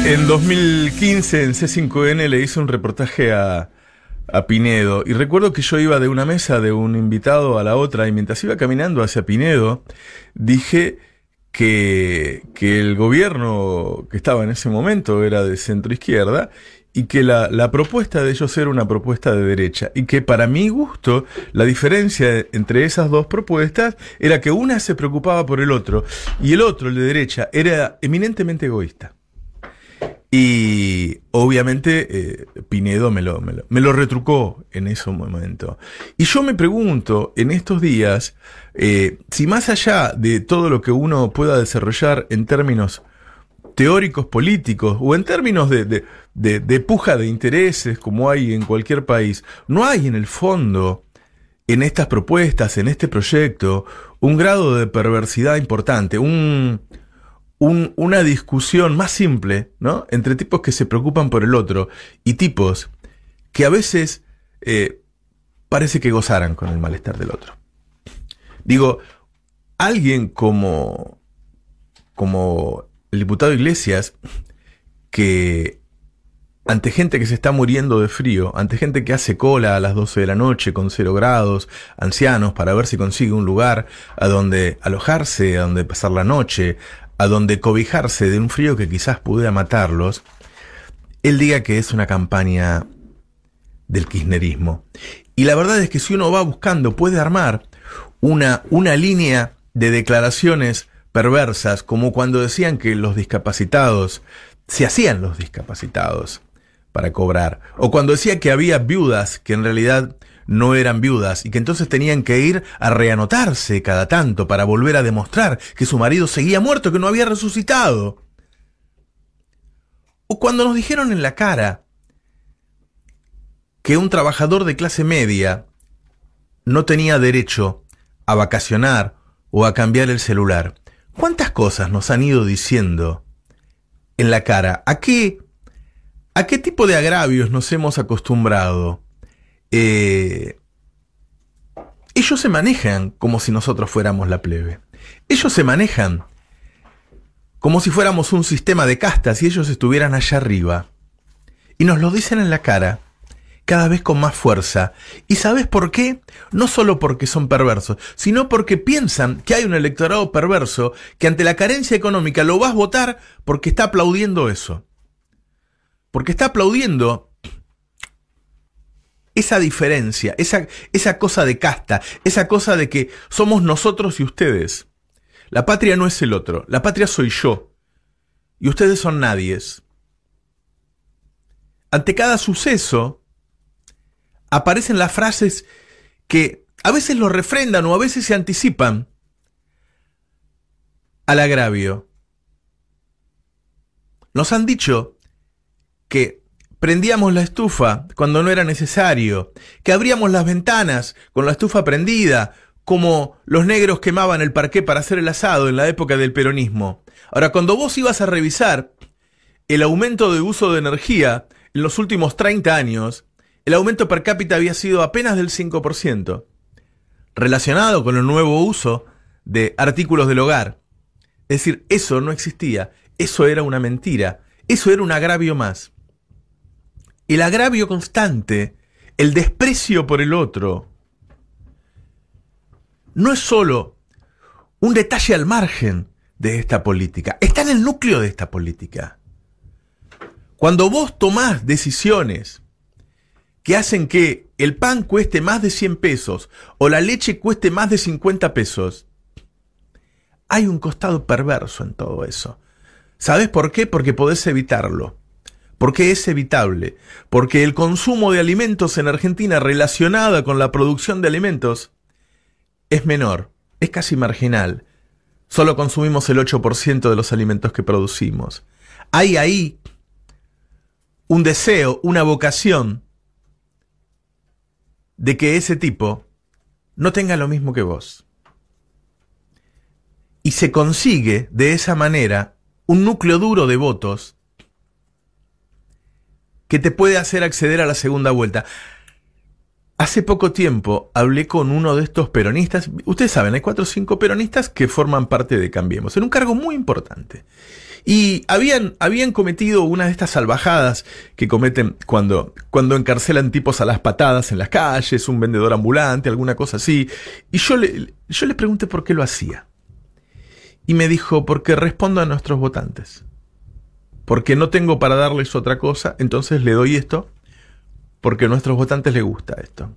En 2015 en C5N le hice un reportaje a Pinedo y recuerdo que yo iba de una mesa de un invitado a la otra y mientras iba caminando hacia Pinedo dije que el gobierno que estaba en ese momento era de centro izquierda y que la propuesta de ellos era una propuesta de derecha y que para mi gusto la diferencia entre esas dos propuestas era que una se preocupaba por el otro y el otro, el de derecha, era eminentemente egoísta. Y obviamente Pinedo me lo retrucó en ese momento. Y yo me pregunto en estos días si más allá de todo lo que uno pueda desarrollar en términos teóricos políticos o en términos de puja de intereses como hay en cualquier país, no hay en el fondo, en estas propuestas, en este proyecto, un grado de perversidad importante, una discusión más simple, ¿no? Entre tipos que se preocupan por el otro y tipos que a veces parece que gozaran con el malestar del otro. Digo, alguien como el diputado Iglesias, que ante gente que se está muriendo de frío, ante gente que hace cola a las 12 de la noche con 0 grados, ancianos, para ver si consigue un lugar a donde alojarse, a donde pasar la noche, a donde cobijarse de un frío que quizás pudiera matarlos, él diga que es una campaña del kirchnerismo. Y la verdad es que si uno va buscando, puede armar una línea de declaraciones perversas, como cuando decían que los discapacitados, se hacían los discapacitados para cobrar, o cuando decía que había viudas que en realidad no eran viudas y que entonces tenían que ir a reanotarse cada tanto para volver a demostrar que su marido seguía muerto, que no había resucitado. O cuando nos dijeron en la cara que un trabajador de clase media no tenía derecho a vacacionar o a cambiar el celular. ¿Cuántas cosas nos han ido diciendo en la cara? ¿A qué tipo de agravios nos hemos acostumbrado? Ellos se manejan como si nosotros fuéramos la plebe. Ellos se manejan como si fuéramos un sistema de castas y ellos estuvieran allá arriba. Y nos lo dicen en la cara, cada vez con más fuerza. ¿Y sabes por qué? No solo porque son perversos, sino porque piensan que hay un electorado perverso que ante la carencia económica lo vas a votar porque está aplaudiendo eso. Porque está aplaudiendo esa diferencia, esa cosa de casta, esa cosa de que somos nosotros y ustedes. La patria no es el otro, la patria soy yo. Y ustedes son nadies. Ante cada suceso aparecen las frases que a veces lo refrendan o a veces se anticipan al agravio. Nos han dicho que prendíamos la estufa cuando no era necesario, que abríamos las ventanas con la estufa prendida, como los negros quemaban el parqué para hacer el asado en la época del peronismo. Ahora, cuando vos ibas a revisar el aumento de uso de energía en los últimos 30 años, el aumento per cápita había sido apenas del 5%, relacionado con el nuevo uso de artículos del hogar. Es decir, eso no existía, eso era una mentira, eso era un agravio más. El agravio constante, el desprecio por el otro, no es solo un detalle al margen de esta política, está en el núcleo de esta política. Cuando vos tomás decisiones que hacen que el pan cueste más de 100 pesos o la leche cueste más de 50 pesos, hay un costado perverso en todo eso. ¿Sabes por qué? Porque podés evitarlo. Porque es evitable. Porque el consumo de alimentos en Argentina relacionado con la producción de alimentos es menor, es casi marginal. Solo consumimos el 8% de los alimentos que producimos. Hay ahí un deseo, una vocación de que ese tipo no tenga lo mismo que vos. Y se consigue de esa manera un núcleo duro de votos que te puede hacer acceder a la segunda vuelta. hace poco tiempo hablé con uno de estos peronistas. Ustedes saben, hay 4 o 5 peronistas que forman parte de Cambiemos, en un cargo muy importante. Y habían cometido una de estas salvajadas que cometen cuando encarcelan tipos a las patadas en las calles, un vendedor ambulante, alguna cosa así. Y yo le pregunté por qué lo hacía. Y me dijo, porque respondo a nuestros votantes. Porque no tengo para darles otra cosa, entonces le doy esto, porque a nuestros votantes les gusta esto.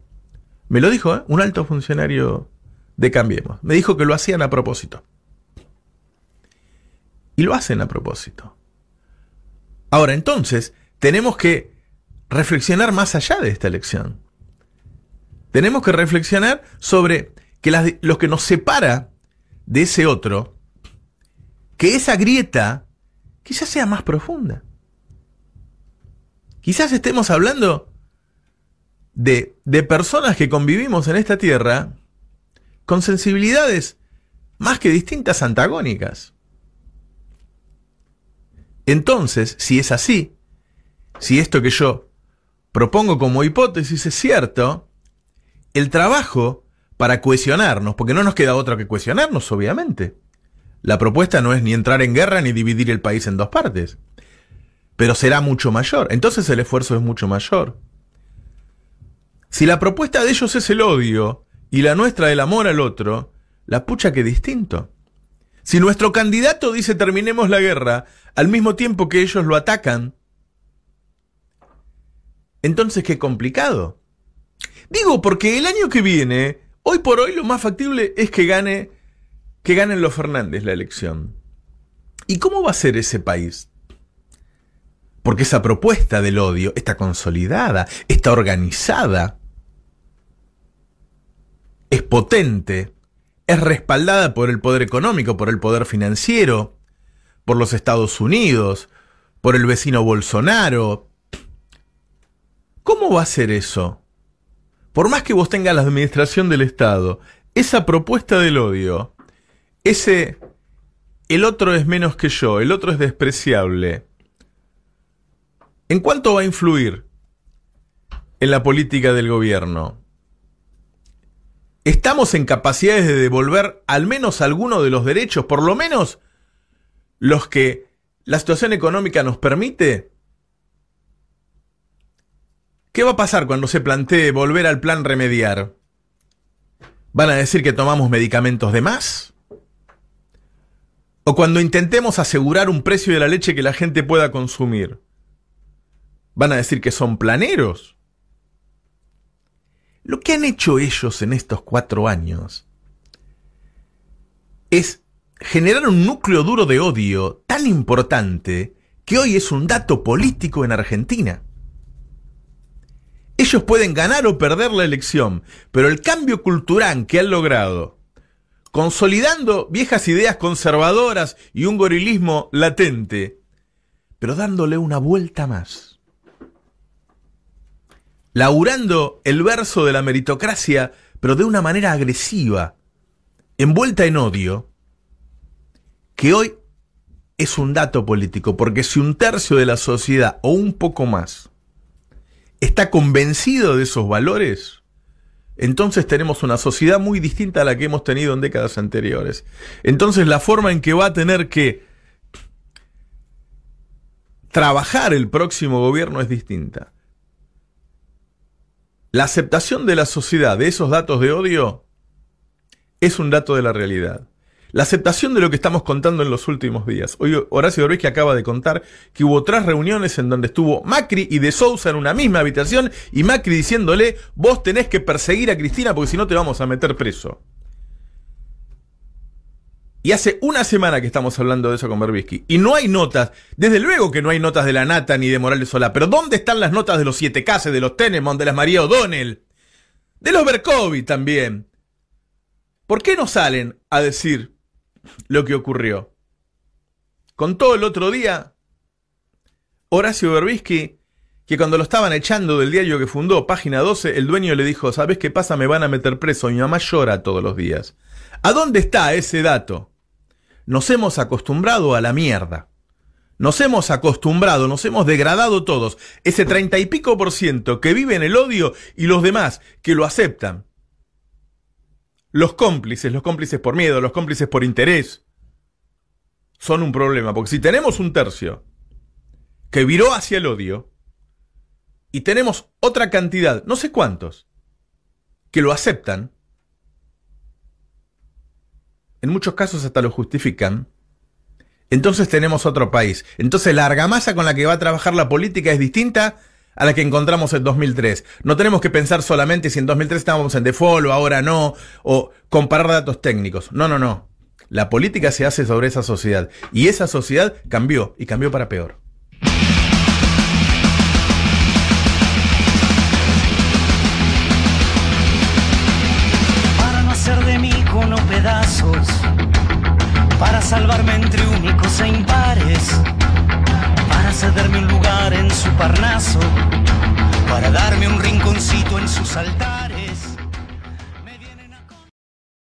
Me lo dijo, un alto funcionario de Cambiemos. Me dijo que lo hacían a propósito. Y lo hacen a propósito. Ahora, entonces, tenemos que reflexionar más allá de esta elección. Tenemos que reflexionar sobre que lo que nos separa de ese otro, que esa grieta quizás sea más profunda. Quizás estemos hablando de personas que convivimos en esta tierra con sensibilidades más que distintas, antagónicas. Entonces, si es así, si esto que yo propongo como hipótesis es cierto, el trabajo para cohesionarnos, porque no nos queda otra que cohesionarnos, obviamente. La propuesta no es ni entrar en guerra ni dividir el país en 2 partes, pero será mucho mayor, entonces el esfuerzo es mucho mayor. Si la propuesta de ellos es el odio y la nuestra el amor al otro, la pucha que distinto. Si nuestro candidato dice terminemos la guerra al mismo tiempo que ellos lo atacan, entonces qué complicado. Digo, porque el año que viene, hoy por hoy lo más factible es que ganen los Fernández la elección. ¿Y cómo va a ser ese país? Porque esa propuesta del odio está consolidada, está organizada, es potente, es respaldada por el poder económico, por el poder financiero, por los Estados Unidos, por el vecino Bolsonaro. ¿Cómo va a ser eso? Por más que vos tengas la administración del Estado, esa propuesta del odio, el otro es menos que yo, el otro es despreciable, ¿en cuánto va a influir en la política del gobierno? ¿Estamos en capacidades de devolver al menos alguno de los derechos, por lo menos los que la situación económica nos permite? ¿Qué va a pasar cuando se plantee volver al plan remediar? ¿Van a decir que tomamos medicamentos de más? ¿O cuando intentemos asegurar un precio de la leche que la gente pueda consumir? ¿Van a decir que son planeros? Lo que han hecho ellos en estos 4 años es generar un núcleo duro de odio tan importante que hoy es un dato político en Argentina. Ellos pueden ganar o perder la elección, pero el cambio cultural que han logrado, consolidando viejas ideas conservadoras y un gorilismo latente, pero dándole una vuelta más, laburando el verso de la meritocracia, pero de una manera agresiva, envuelta en odio, que hoy es un dato político, porque si 1/3 de la sociedad, o un poco más, está convencido de esos valores, entonces tenemos una sociedad muy distinta a la que hemos tenido en décadas anteriores. Entonces la forma en que va a tener que trabajar el próximo gobierno es distinta. La aceptación de la sociedad de esos datos de odio es un dato de la realidad. La aceptación de lo que estamos contando en los últimos días. Hoy Horacio Berbisky acaba de contar que hubo 3 reuniones en donde estuvo Macri y De Sousa en una misma habitación y Macri diciéndole, vos tenés que perseguir a Cristina porque si no te vamos a meter preso. Y hace una semana que estamos hablando de eso con Berbisky. Y no hay notas, desde luego que no hay notas de la Nata ni de Morales Solá, pero ¿dónde están las notas de los 7K, de los Tenenbaum, de las María O'Donnell? De los Berkovich también. ¿Por qué no salen a decir lo que ocurrió? Contó el otro día Horacio Berbisky que cuando lo estaban echando del diario que fundó, Página 12, el dueño le dijo, ¿sabés qué pasa? Me van a meter preso. Mi mamá llora todos los días. ¿A dónde está ese dato? Nos hemos acostumbrado a la mierda. Nos hemos acostumbrado, nos hemos degradado todos. Ese 30 y pico % que vive en el odio y los demás que lo aceptan. Los cómplices por miedo, los cómplices por interés, son un problema. Porque si tenemos un tercio que viró hacia el odio y tenemos otra cantidad, no sé cuántos, que lo aceptan, en muchos casos hasta lo justifican, entonces tenemos otro país. Entonces la argamasa con la que va a trabajar la política es distinta a la que encontramos en 2003. No tenemos que pensar solamente si en 2003 estábamos en default o ahora no, o comparar datos técnicos. No. La política se hace sobre esa sociedad. Y esa sociedad cambió, y cambió para peor. Para no hacer de mí cono pedazos, para salvarme entre únicos e impares, para cederme un lugar en su Parnaso, para darme un rinconcito en sus altares.